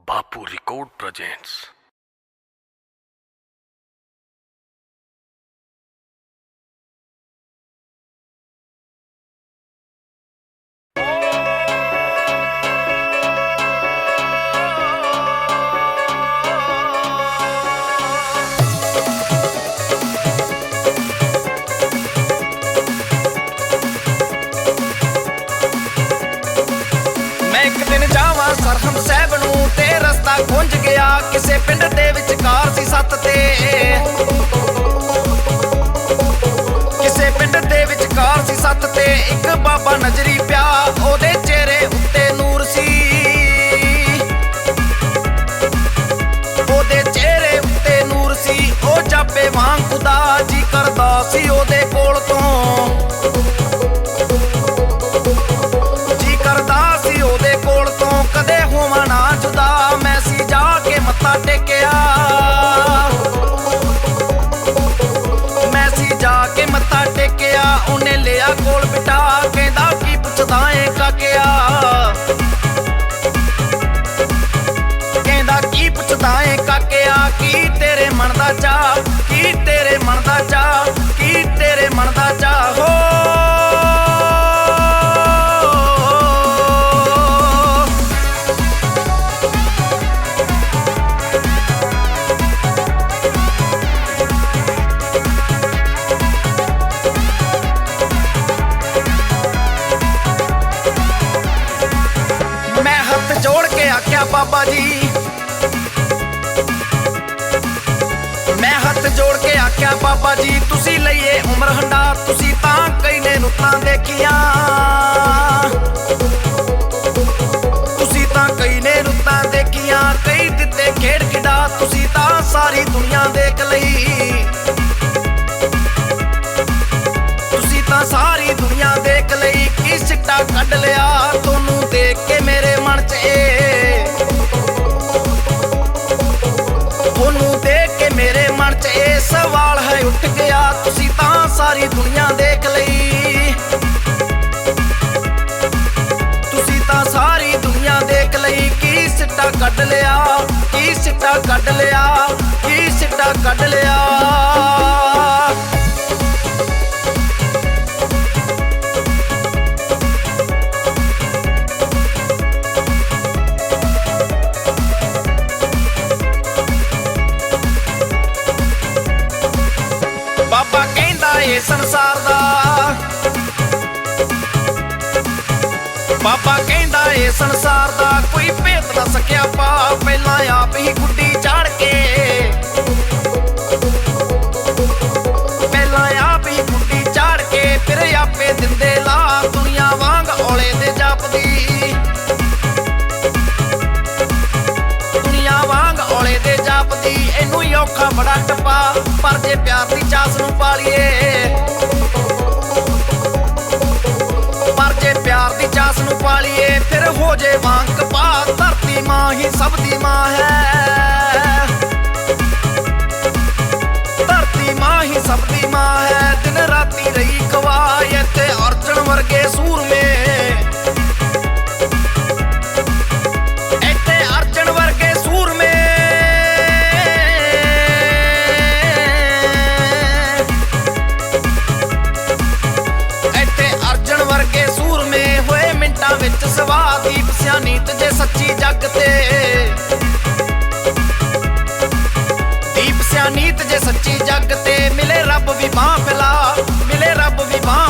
बापू record presents. सरहम साहब नूं ते रस्ता गुंज गया किसे पिंड दे विचकार सी सत्त ते किसे पिंड दे विचकार सी सत्त ते इक बाबा नजरी पिया ओदे चेहरे उत्ते नूर सी ओदे चेहरे उत्ते नूर सी ओ जापे वांग खुदा जी करदा सी ओदे कोल तो कदे होवां ना जुदा मैं सी जाके मत्था टेकिया मैं सी जाके मत्था टेकिया उन्हें लिया कोल बिठा कहंदा की पुछदा ऐ काकिया कहंदा की पुछदा ऐ काकिया की तेरे मन दा चाह की तेरे मन दा चाह की तेरे मन दा चाह हो बाबा जी मैं हथ जोड़ के आख्या बाबा जी तुसी लईए उम्र हंडा तुसी तां कई ने रुत्तां देखियां तुसी तां कई ने रुत्तां देखियां कई दिते खेड़ खिडा तुसी तां सारी दुनिया देख लई तुसी तां सारी दुनिया देख लई की सिट्टा कढ लिया तोनू देख के मेरे मन च सवाल है उठ गया तुसी तां सारी दुनिया देख लई तुसी तां सारी दुनिया देख लई की सिट्टा कढ लिया की सिट्टा कढ लिया की सिट्टा कढ लिया बाबा कहंदा ए संसार दा बाबा कहंदा ए संसार दा कोई भेत ना सकिया पा पहला आप ही गुड्डी चाड़ के पहला आप ही गुड्डी चाड़ के फिर आपे दिंदे ला दुनिया वांग औले दे जापदी दुनिया वांग औले दे जापदी इनू ही औखा बड़ा टप्पा पर जे प्यार दी चास नूं पालिए पर जे प्यार दी चास नूं पालिए फिर हो जे वांग कपा धरती मां ही सब दी मां है धरती मां ही सब दी मां है दिन राती रही खवाए ते अर्जुन वर्गे सूर में इत्ते अर्जुन वर्गे सूर में विच सवा दीप सियानीत जे सच्ची जग ते दीप सियानीत जे सच्ची जग ते मिले रब भी बां पिला मिले रब भी बां